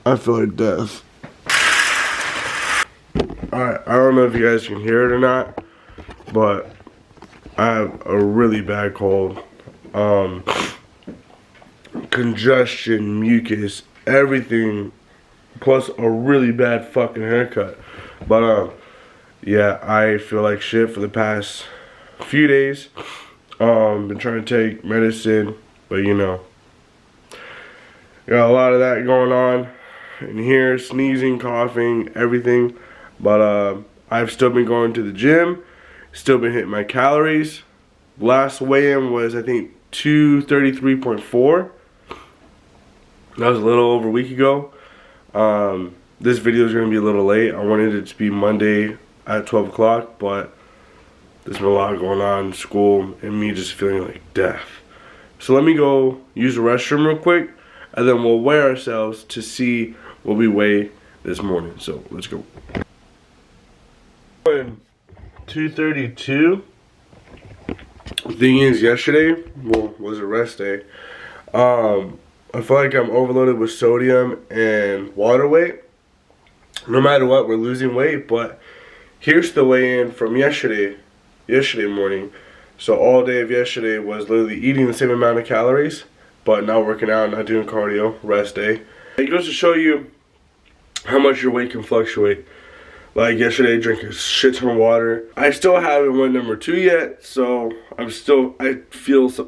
I feel like death. Alright, I don't know if you guys can hear it or not, but I have a really bad cold. Congestion, mucus, everything, plus a really bad fucking haircut. But yeah, I feel like shit for the past few days. Been trying to take medicine, but you know, got a lot of that going on in here, sneezing, coughing, everything. But I've still been going to the gym, still been hitting my calories. Last weigh-in was, I think, 233.4. That was a little over a week ago. This video is going to be a little late. I wanted it to be Monday at 12 o'clock, but there's been a lot going on in school and me just feeling like death. So let me go use the restroom real quick, and then we'll weigh ourselves to see what we weigh this morning. So let's go. 232. The thing is, yesterday, well, was a rest day. I feel like I'm overloaded with sodium and water weight. No matter what, we're losing weight, but here's the weigh-in from yesterday morning. So all day of yesterday was literally eating the same amount of calories, but not working out, not doing cardio, rest day. It goes to show you how much your weight can fluctuate. Like yesterday, drinking a shit ton of water. I still haven't went number 2 yet, so I feel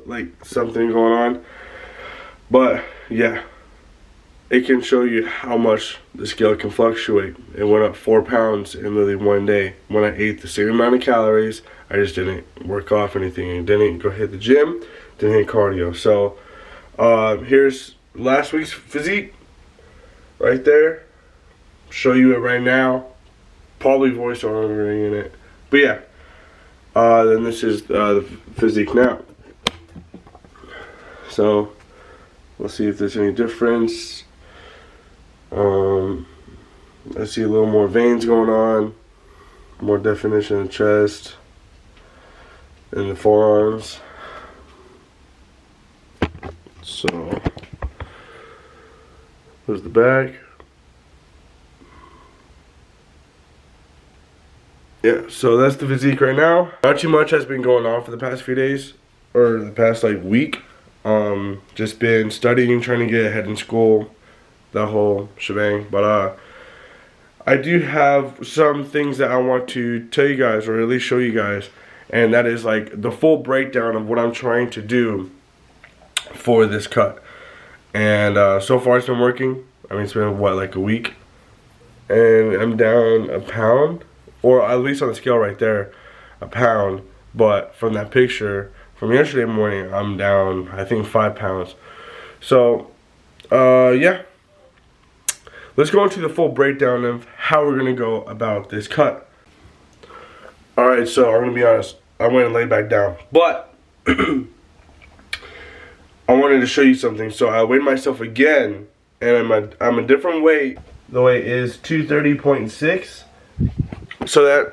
like something going on. But yeah, it can show you how much the scale can fluctuate. It went up 4 pounds in literally one day. When I ate the same amount of calories, I just didn't work off anything. And didn't go hit the gym, didn't hit cardio. So here's last week's physique right there. Show you it right now. Probably voice overing in it. But yeah, then this is the physique now. So let's see if there's any difference. I see a little more veins going on, more definition in the chest and the forearms. So there's the back. Yeah, so that's the physique right now. Not too much has been going on for the past few days, or the past like week. Just been studying, trying to get ahead in school, that whole shebang. But I do have some things that I want to tell you guys, or at least show you guys, and that is like the full breakdown of what I'm trying to do for this cut. And so far it's been working. I mean, it's been what, like a week, and I'm down a pound. Or at least on the scale right there, a pound. But from that picture from yesterday morning, I'm down, I think, 5 pounds. So, yeah. Let's go into the full breakdown of how we're going to go about this cut. Alright, so I'm going to be honest. I went and laid back down. But, I wanted to show you something. So I weighed myself again. And I'm a different weight. The weight is 230.6. So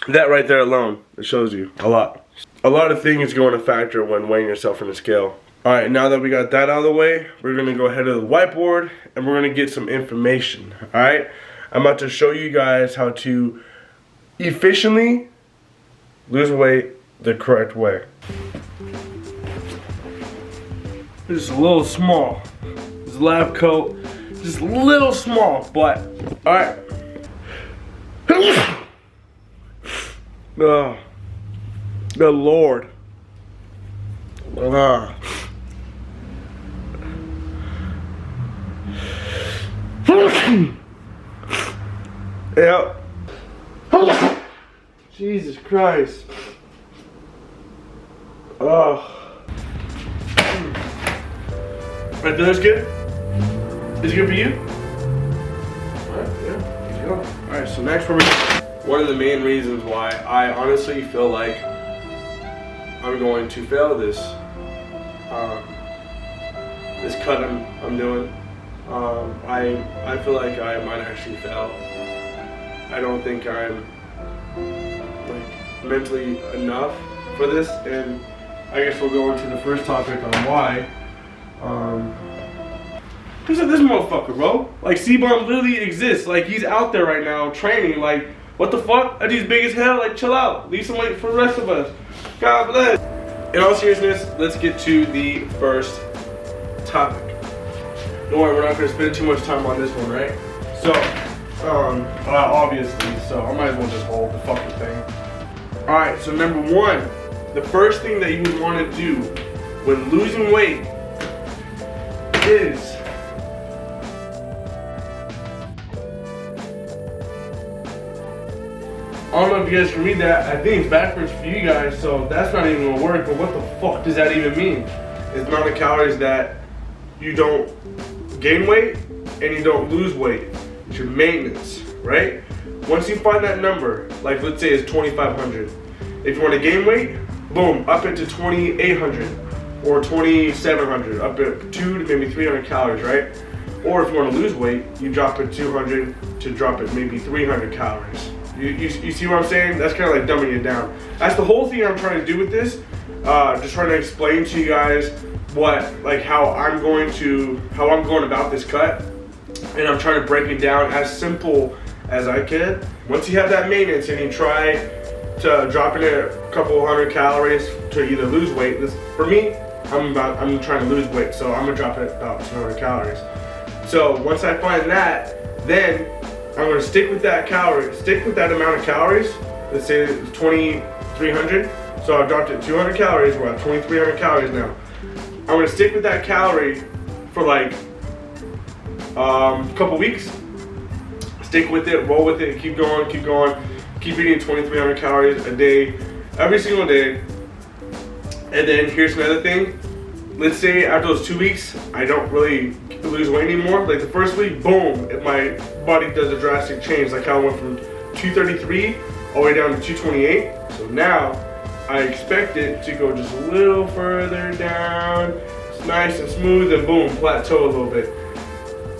that right there alone, it shows you a lot. A lot of things go into factor when weighing yourself in the scale. Alright, now that we got that out of the way, we're going to go ahead to the whiteboard and we're going to get some information. Alright, I'm about to show you guys how to efficiently lose weight the correct way. This is a little small. This lab coat, just a little small, but alright. Oh, good Lord. Yep. Jesus Christ. Oh. Right, that's good? Is it good for you? Alright, yeah, keep going. Alright, so next we're one of the main reasons why I honestly feel like I'm going to fail this this cut I'm doing. I feel like I might actually fail. I don't think I'm like mentally enough for this, and I guess we'll go into the first topic on why. Who's this motherfucker, bro? Like, C-Bomb literally exists. Like, he's out there right now training. Like, what the fuck? That dude's big as hell. Like, chill out. Leave some weight for the rest of us. God bless. In all seriousness, let's get to the first topic. Don't worry, we're not going to spend too much time on this one, right? So, obviously, so I might as well just hold the fucking thing. Alright, so number one, the first thing that you would want to do when losing weight is I don't know if you guys can read that. I think it's backwards for you guys, so that's not even gonna work. But what the fuck does that even mean? It's the amount of calories that you don't gain weight and you don't lose weight. It's your maintenance, right? Once you find that number, like let's say it's 2,500. If you want to gain weight, boom, up it to 2,800 or 2,700, up it 200 to maybe 300 calories, right? Or if you want to lose weight, you drop it 200 to drop it maybe 300 calories. You see what I'm saying? That's kind of like dumbing it down. That's the whole thing I'm trying to do with this. Just trying to explain to you guys how I'm going about this cut, and I'm trying to break it down as simple as I can. Once you have that maintenance and you try to drop in a couple hundred calories to either lose weight. For me, I'm trying to lose weight, so I'm gonna drop it about 200 calories. So once I find that, then I'm gonna stick with that amount of calories. Let's say it's 2,300. So I dropped it 200 calories. We're at 2,300 calories now. I'm gonna stick with that calorie for like a couple weeks. Stick with it, roll with it, keep going. Keep eating 2,300 calories a day, every single day. And then here's another thing. Let's say after those 2 weeks, I don't really lose weight anymore. Like the first week, boom, my body does a drastic change. Like how I went from 233 all the way down to 228. So now I expect it to go just a little further down. It's nice and smooth, and boom, plateau a little bit.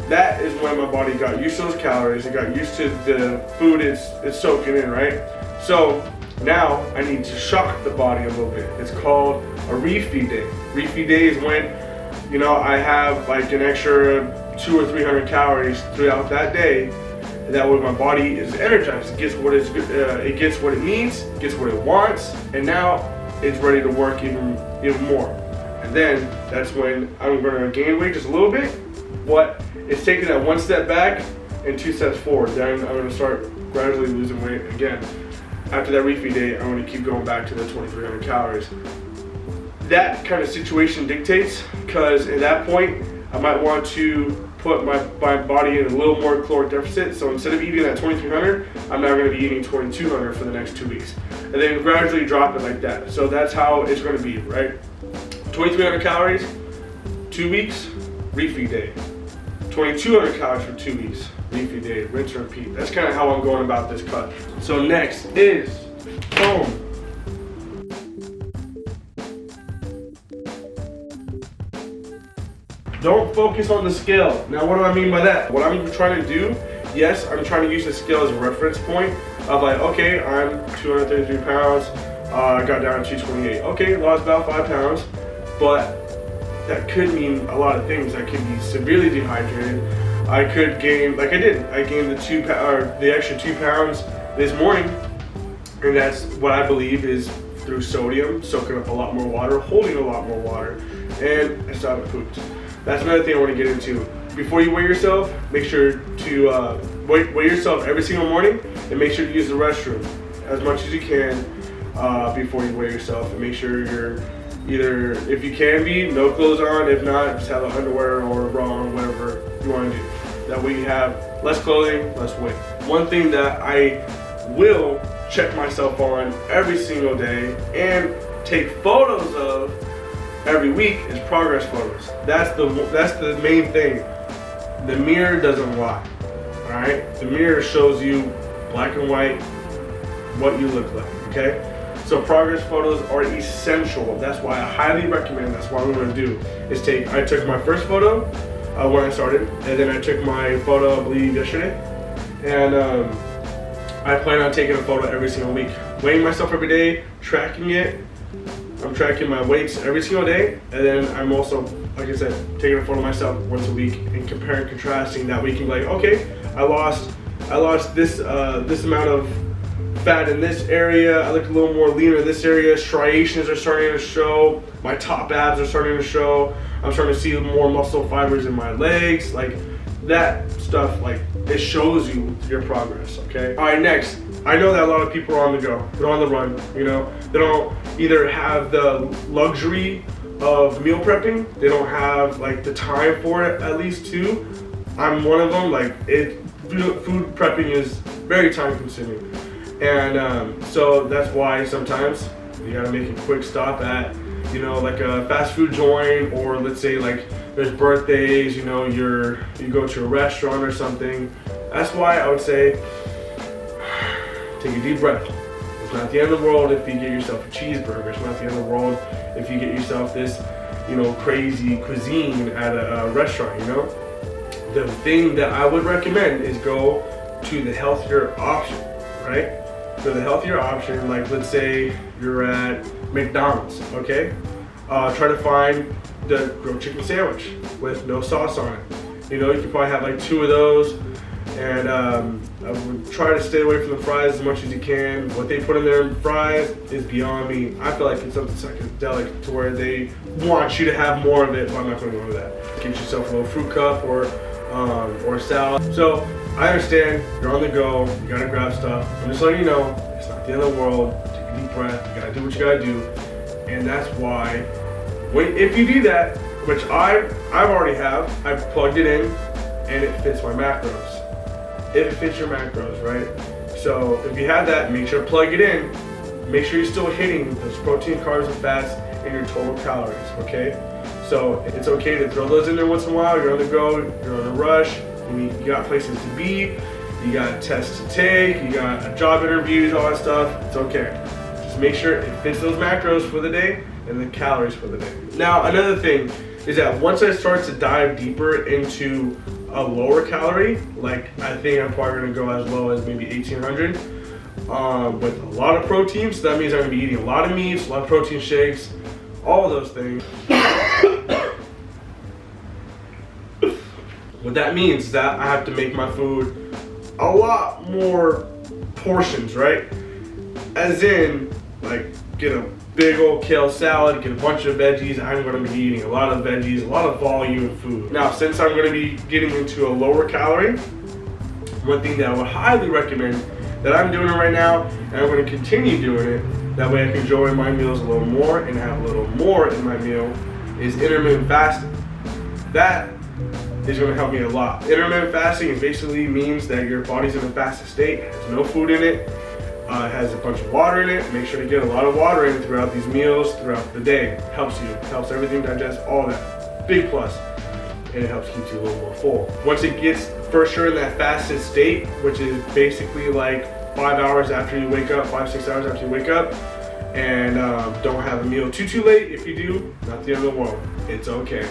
That is when my body got used to those calories. It got used to the food it's soaking in, right? So now I need to shock the body a little bit. It's called a refeed day. Refeed day is when, I have like an extra 200 or 300 calories throughout that day. And that way my body is energized. It gets what it needs, gets what it wants, and now it's ready to work even more. And then that's when I'm gonna gain weight just a little bit. But it's taking that one step back and 2 steps forward. Then I'm going to start gradually losing weight again. After that refeed day, I'm going to keep going back to the 2,300 calories. That kind of situation dictates, because at that point, I might want to put my body in a little more caloric deficit. So instead of eating that 2,300, I'm now going to be eating 2,200 for the next 2 weeks. And then gradually drop it like that. So that's how it's going to be, right? 2,300 calories, 2 weeks, refeed day. 2,200 calories for 2 weeks, refeed day, rinse and repeat. That's kind of how I'm going about this cut. So next is, boom. Don't focus on the scale. Now what do I mean by that? What I'm trying to do, yes, I'm trying to use the scale as a reference point of like, okay, I'm 233 pounds, I got down to 228. Okay, lost about 5 pounds, but that could mean a lot of things. I could be severely dehydrated. I could gain, like I did. I gained the extra 2 pounds this morning, and that's what I believe is through sodium, soaking up a lot more water, holding a lot more water, and I still haven't pooped. That's another thing I want to get into. Before you weigh yourself, make sure to weigh yourself every single morning, and make sure to use the restroom as much as you can before you weigh yourself, and make sure you're either, if you can be, no clothes on. If not, just have underwear or a bra on, whatever you want to do. That way you have less clothing, less weight. One thing that I will check myself on every single day and take photos of every week is progress photos. That's the main thing. The mirror doesn't lie. Alright? The mirror shows you black and white what you look like. Okay? So progress photos are essential. That's why I highly recommend, that's what I'm going to do, is I took my first photo when I started, and then I took my photo, I believe, yesterday. And I plan on taking a photo every single week. Weighing myself every day, tracking it. I'm tracking my weights every single day, and then I'm also like I said, taking a photo of myself once a week and comparing, contrasting. That way you can be like, okay, I lost this this amount of fat in this area. I look a little more leaner in this area. Striations are starting to show. My top abs are starting to show. I'm starting to see more muscle fibers in my legs. Like that stuff, like it shows you your progress, okay? All right, next. I know that a lot of people are on the go. They're on the run, you know? They don't either have the luxury of meal prepping. They don't have like the time for it, at least too. I'm one of them. Like food prepping is very time consuming. And so that's why sometimes you gotta make a quick stop at, you know, like a fast food joint, or let's say like there's birthdays, you know, you go to a restaurant or something. That's why I would say, take a deep breath. It's not the end of the world if you get yourself a cheeseburger. It's not the end of the world if you get yourself this, you know, crazy cuisine at a restaurant, you know? The thing that I would recommend is go to the healthier option, right? So the healthier option, like let's say you're at McDonald's, okay? Try to find the grilled chicken sandwich with no sauce on it. You know, you can probably have like 2 of those, and I would try to stay away from the fries as much as you can. What they put in their fries is beyond me. I feel like it's something psychedelic to where they want you to have more of it, but I'm not going to go into that. Get yourself a little fruit cup or a salad. So I understand you're on the go, you gotta grab stuff. I'm just letting you know, it's not the end of the world. Take a deep breath, you gotta do what you gotta do. And that's why, if you do that, which I already have, I've plugged it in and it fits my macros. It fits your macros, right? So if you have that, make sure to plug it in. Make sure you're still hitting those protein, carbs, and fats in your total calories, okay? So it's okay to throw those in there once in a while. You're on the go, you're on a rush, you got places to be, you got tests to take, you got job interviews, all that stuff. It's okay. Just make sure it fits those macros for the day and the calories for the day. Now, another thing is that once I start to dive deeper into a lower calorie, like I think I'm probably gonna go as low as maybe 1800 with a lot of protein. So that means I'm gonna be eating a lot of meats, a lot of protein shakes, all of those things. What that means is that I have to make my food a lot more portions, right? As in, like, get a big old kale salad, get a bunch of veggies. I'm gonna be eating a lot of veggies, a lot of volume of food. Now, since I'm gonna be getting into a lower calorie, one thing that I would highly recommend, that I'm doing it right now, and I'm gonna continue doing it, that way I can enjoy my meals a little more and have a little more in my meal, is intermittent fasting. That is going to help me a lot. Intermittent fasting basically means that your body's in a fasted state, has no food in it, has a bunch of water in it. Make sure to get a lot of water in throughout these meals, throughout the day. Helps you, helps everything digest, all that. Big plus. And it helps keep you a little more full. Once it gets for sure in that fasted state, which is basically like 5 hours after you wake up, 5-6 hours after you wake up, and don't have a meal too late. If you do, not the end of the world. It's okay.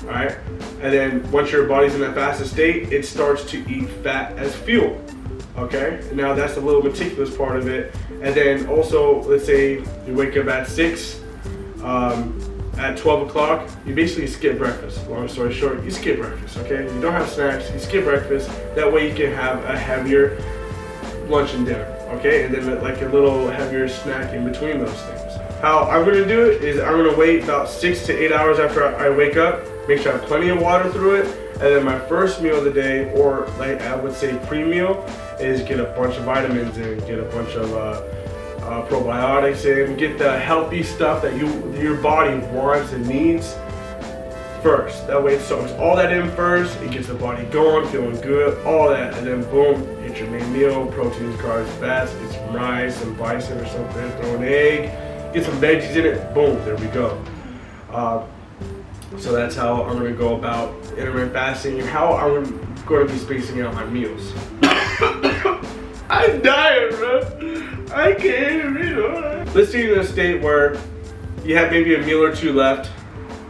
Alright? And then once your body's in that fasted state, it starts to eat fat as fuel. Okay? And now that's a little meticulous part of it. And then also, let's say you wake up at 6, at 12 o'clock, you basically skip breakfast. Long story short, you skip breakfast, okay? You don't have snacks, you skip breakfast. That way you can have a heavier lunch and dinner, okay? And then like a little heavier snack in between those things. How I'm gonna do it is I'm gonna wait about 6 to 8 hours after I wake up, make sure I have plenty of water through it, and then my first meal of the day, or like I would say pre-meal, is get a bunch of vitamins in, get a bunch of probiotics in, get the healthy stuff that your body wants and needs first. That way it soaks all that in first, it gets the body going, feeling good, all that, and then boom, get your main meal, proteins, carbs, fats, get some rice, some bison or something, throw an egg, get some veggies in it, boom, there we go. So that's how I'm gonna go about intermittent fasting and how I'm gonna be spacing out my meals. I'm dying, bro. I can't even read it. Let's say you're in a state where you have maybe a meal or two left,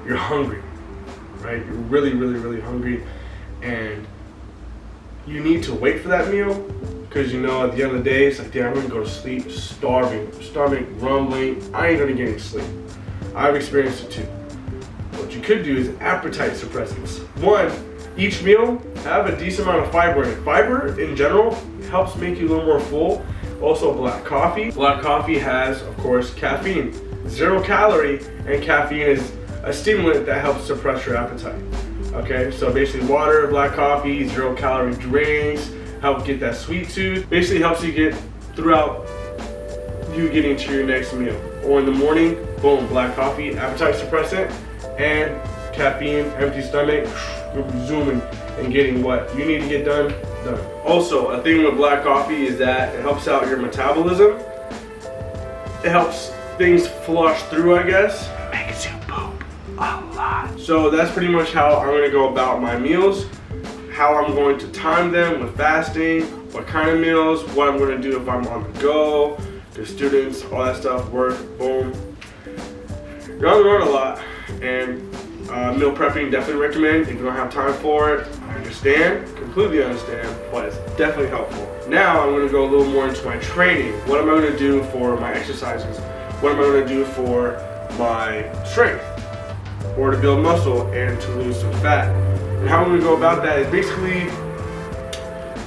you're hungry, right? You're really hungry, and you need to wait for that meal because you know at the end of the day, it's like, damn, I'm gonna go to sleep starving, grumbling, I ain't gonna get any sleep. I've experienced it too. What what you could do is appetite suppressants. One, each meal have a decent amount of fiber in it. Fiber in general helps make you a little more full. Also black coffee. Black coffee has, of course, caffeine. 0 calorie, and caffeine is a stimulant that helps suppress your appetite. Okay, so basically water, black coffee, 0 calorie drinks, help get that sweet tooth. Basically helps you get throughout you getting to your next meal. Or in the morning, boom, black coffee, appetite suppressant, and caffeine, empty stomach, you'll be zooming and getting what you need to get done. Also, a thing with black coffee is that it helps out your metabolism. It helps things flush through, I guess. It makes you poop a lot. So that's pretty much how I'm gonna go about my meals, how I'm going to time them with fasting, what kind of meals, what I'm gonna do if I'm on the go, the students, all that stuff, work, boom. You're gonna learn a lot, and meal prepping definitely recommend if you don't have time for it. I understand, completely understand, but it's definitely helpful. Now I'm going to go a little more into my training. What am I going to do for my exercises? What am I going to do for my strength, or to build muscle and to lose some fat? And how I'm going to go about that is basically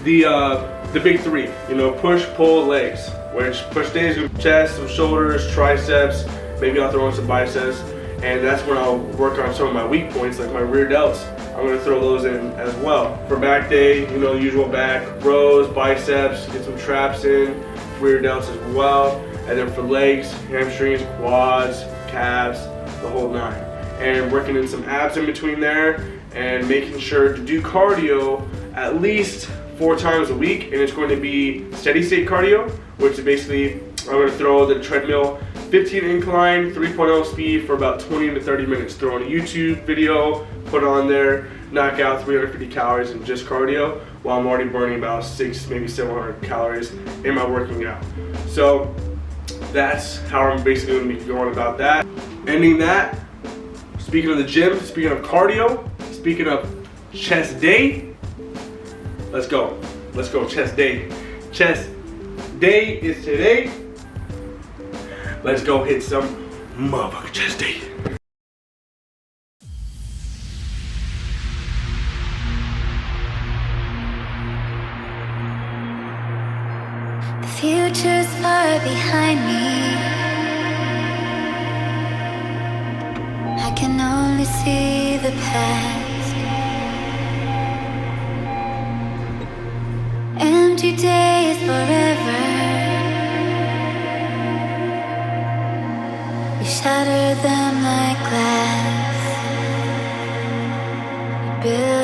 the big three. You know, push, pull, legs. Which push days with chest, some shoulders, triceps. Maybe I'll throw in some biceps. And that's when I'll work on some of my weak points, like my rear delts. I'm gonna throw those in as well. For back day, you know, the usual back, rows, biceps, get some traps in, rear delts as well. And then for legs, hamstrings, quads, calves, the whole nine. And working in some abs in between there, and making sure to do cardio at least 4 times a week. And it's going to be steady state cardio, which is basically, I'm gonna throw the treadmill 15 incline, 3.0 speed for about 20 to 30 minutes. Throw on a YouTube video, put it on there, knock out 350 calories in just cardio, while I'm already burning about 600, maybe 700 calories in my working out. So that's how I'm basically gonna be going about that. Ending that, speaking of the gym, speaking of cardio, speaking of chest day, let's go. Let's go, chest day. Chest day is today. Let's go hit some motherfucking chest day. The future's far behind me. I can only see the past. Empty days forever. You shatter them like glass. You build